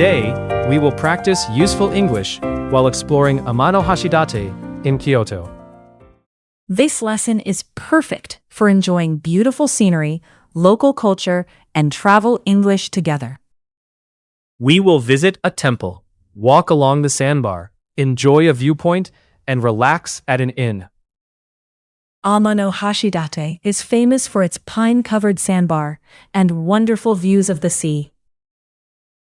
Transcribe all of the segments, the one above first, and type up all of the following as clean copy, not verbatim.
Today, we will practice useful English while exploring Amanohashidate in Kyoto. This lesson is perfect for enjoying beautiful scenery, local culture, and travel English together. We will visit a temple, walk along the sandbar, enjoy a viewpoint, and relax at an inn. Amanohashidate is famous for its pine-covered sandbar and wonderful views of the sea.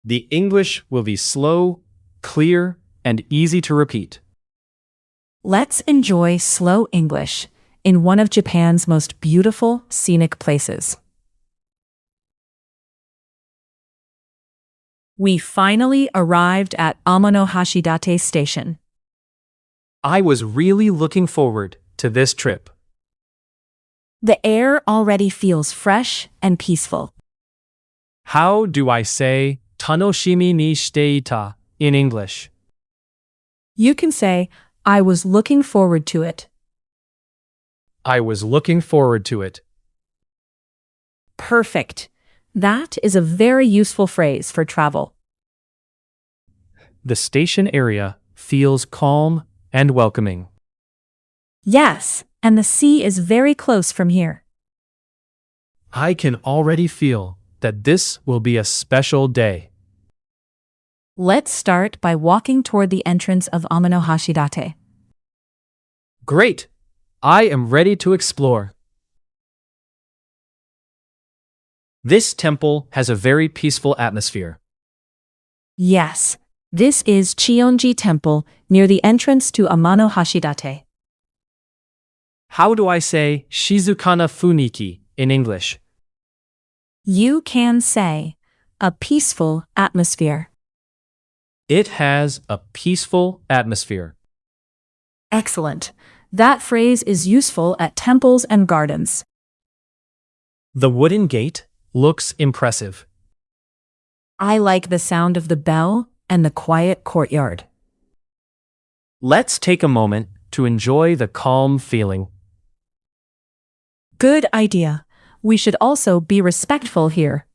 The English will be slow, clear, and easy to repeat. Let's enjoy slow English in one of Japan's most beautiful scenic places. We finally arrived at Amanohashidate Station. I was really looking forward to this trip. The air already feels fresh and peaceful. How do I say tanoshimi ni shite ita in English? You can say, I was looking forward to it. I was looking forward to it. Perfect. That is a very useful phrase for travel. The station area feels calm and welcoming. Yes, and the sea is very close from here. I can already feel that this will be a special day. Let's start by walking toward the entrance of Amanohashidate. Great! I am ready to explore. This temple has a very peaceful atmosphere. Yes, this is Chion-ji Temple near the entrance to Amanohashidate. How do I say shizukana funiki in English? You can say, a peaceful atmosphere. It has a peaceful atmosphere. Excellent. That phrase is useful at temples and gardens. The wooden gate looks impressive. I like the sound of the bell and the quiet courtyard. Let's take a moment to enjoy the calm feeling. Good idea. We should also be respectful here.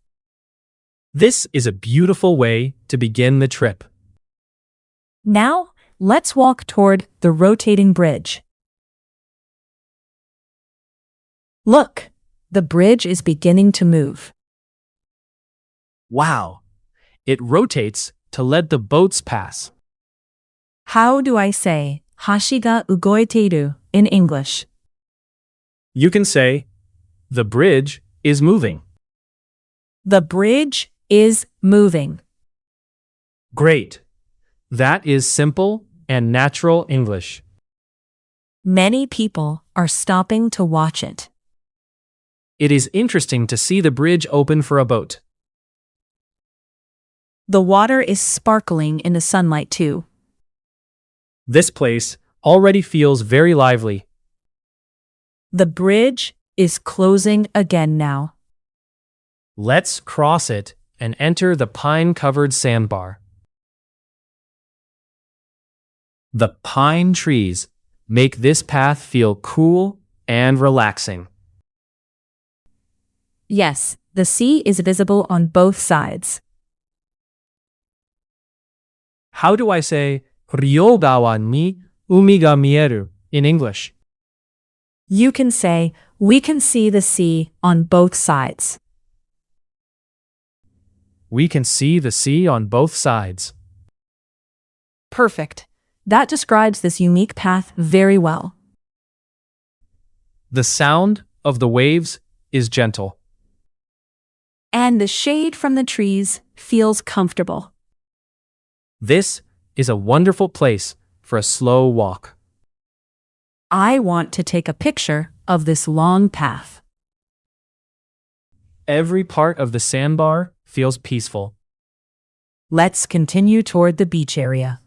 This is a beautiful way to begin the trip. Now, let's walk toward the rotating bridge. Look, the bridge is beginning to move. Wow! It rotates to let the boats pass. How do I say hashi ga ugoiteiru in English? You can say, the bridge is moving. The bridge is moving. Great! That is simple and natural English. Many people are stopping to watch it. It is interesting to see the bridge open for a boat. The water is sparkling in the sunlight too. This place already feels very lively. The bridge is closing again now. Let's cross it and enter the pine-covered sandbar. The pine trees make this path feel cool and relaxing. Yes, the sea is visible on both sides. How do I say ryogawa ni umi ga mieru in English? You can say, we can see the sea on both sides. We can see the sea on both sides. Perfect. That describes this unique path very well. The sound of the waves is gentle. And the shade from the trees feels comfortable. This is a wonderful place for a slow walk. I want to take a picture of this long path. Every part of the sandbar feels peaceful. Let's continue toward the beach area.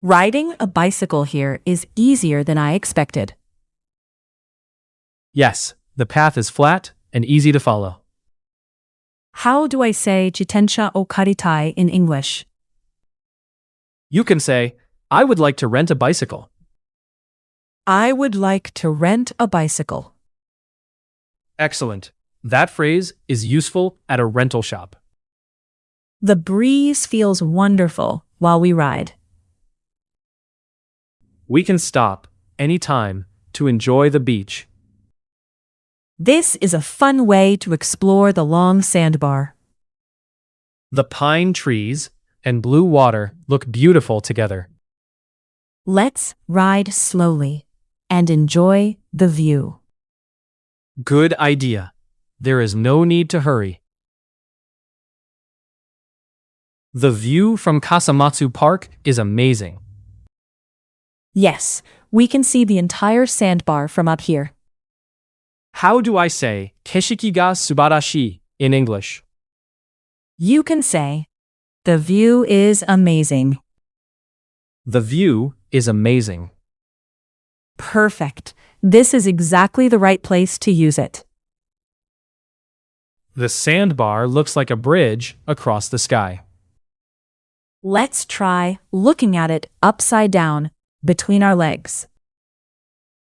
Riding a bicycle here is easier than I expected. Yes, the path is flat and easy to follow. How do I say jitensha o karitai in English? You can say, I would like to rent a bicycle. I would like to rent a bicycle. Excellent. That phrase is useful at a rental shop. The breeze feels wonderful while we ride. We can stop anytime to enjoy the beach. This is a fun way to explore the long sandbar. The pine trees and blue water look beautiful together. Let's ride slowly and enjoy the view. Good idea. There is no need to hurry. The view from Kasamatsu Park is amazing. Yes, we can see the entire sandbar from up here. How do I say keshiki ga subarashi in English? You can say, the view is amazing. The view is amazing. Perfect. This is exactly the right place to use it. The sandbar looks like a bridge across the sky. Let's try looking at it upside down between our legs.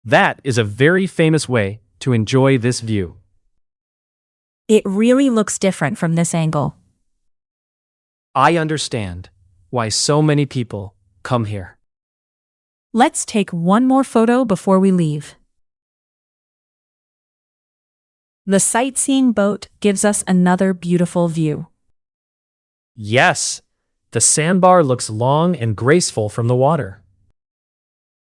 That is a very famous way to enjoy this view. It really looks different from this angle. I understand why so many people come here. Let's take one more photo before we leave. The sightseeing boat gives us another beautiful view. Yes, the sandbar looks long and graceful from the water.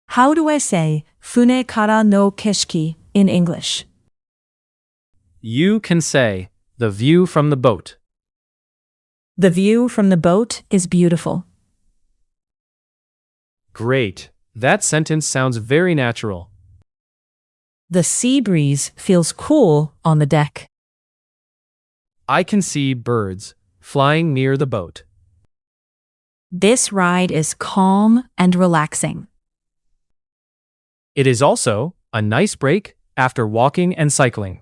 How do I say fune kara no keshiki in English? You can say the view from the boat. The view from the boat is beautiful. Great. That sentence sounds very natural. The sea breeze feels cool on the deck. I can see birds flying near the boat. This ride is calm and relaxing. It is also a nice break after walking and cycling.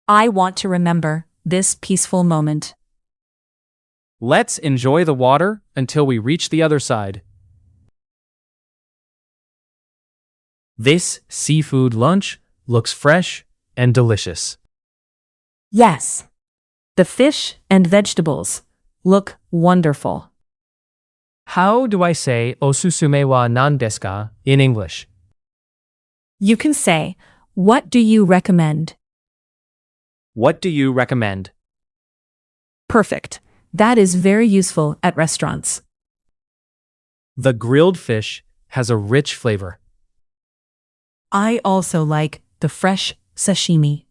I want to remember this peaceful moment. Let's enjoy the water until we reach the other side. This seafood lunch looks fresh and delicious. Yes, the fish and vegetables look wonderful. How do I say osusume wa nan desu ka in English? You can say, what do you recommend? What do you recommend? Perfect. That is very useful at restaurants. The grilled fish has a rich flavor. I also like the fresh sashimi.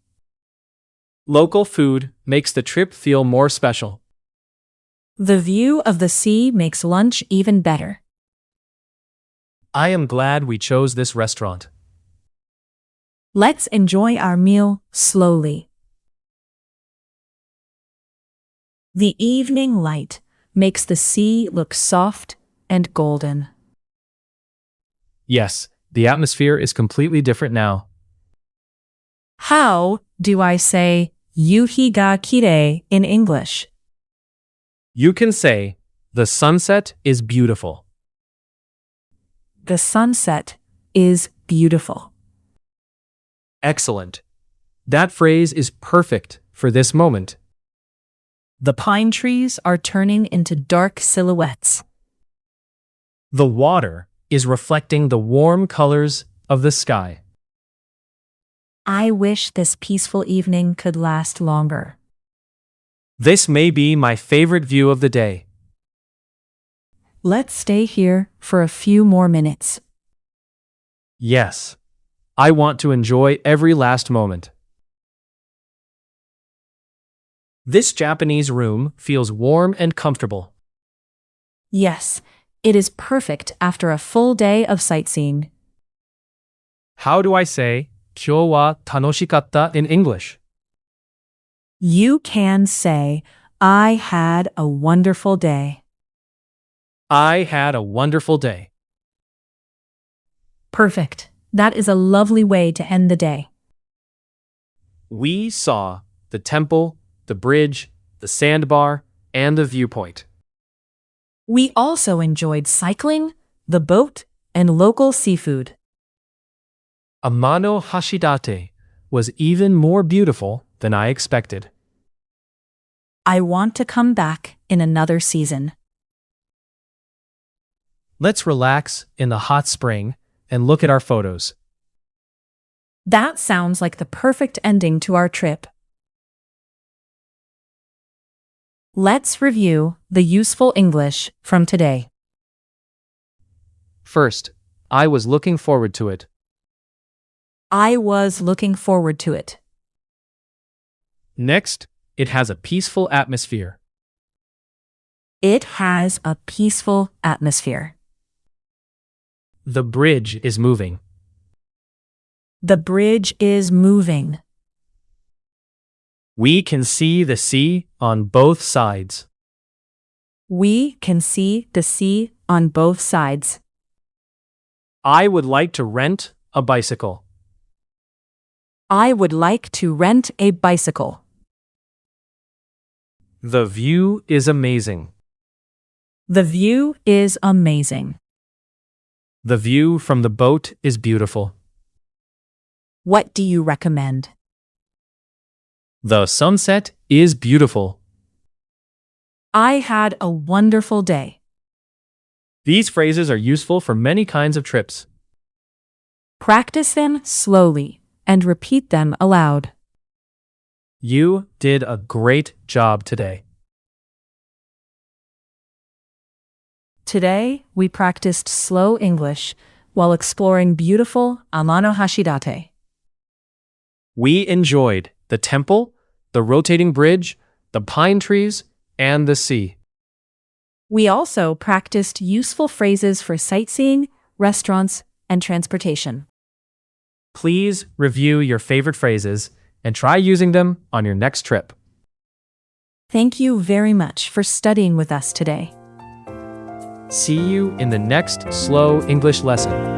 Local food makes the trip feel more special. The view of the sea makes lunch even better. I am glad we chose this restaurant. Let's enjoy our meal slowly. The evening light makes the sea look soft and golden. Yes, the atmosphere is completely different now. How do I say yuhi ga kirei in English? You can say, the sunset is beautiful. The sunset is beautiful. Excellent. That phrase is perfect for this moment. The pine trees are turning into dark silhouettes. The water is reflecting the warm colors of the sky. I wish this peaceful evening could last longer. This may be my favorite view of the day. Let's stay here for a few more minutes. Yes, I want to enjoy every last moment. This Japanese room feels warm and comfortable. Yes, it is perfect after a full day of sightseeing. How do I say, 今日は楽しかった in English? You can say, I had a wonderful day. I had a wonderful day. Perfect. That is a lovely way to end the day. We saw the temple, the bridge, the sandbar, and the viewpoint. We also enjoyed cycling, the boat, and local seafood. Amanohashidate was even more beautiful than I expected. I want to come back in another season. Let's relax in the hot spring and look at our photos. That sounds like the perfect ending to our trip. Let's review the useful English from today. First, I was looking forward to it. I was looking forward to it. Next, it has a peaceful atmosphere. It has a peaceful atmosphere. The bridge is moving. The bridge is moving. We can see the sea on both sides. We can see the sea on both sides. I would like to rent a bicycle. I would like to rent a bicycle. The view is amazing. The view is amazing. The view from the boat is beautiful. What do you recommend? The sunset is beautiful. I had a wonderful day. These phrases are useful for many kinds of trips. Practice them slowly and repeat them aloud. You did a great job today. Today, we practiced slow English while exploring beautiful Amanohashidate. We enjoyed the temple, the rotating bridge, the pine trees, and the sea. We also practiced useful phrases for sightseeing, restaurants, and transportation. Please review your favorite phrases and try using them on your next trip. Thank you very much for studying with us today. See you in the next slow English lesson.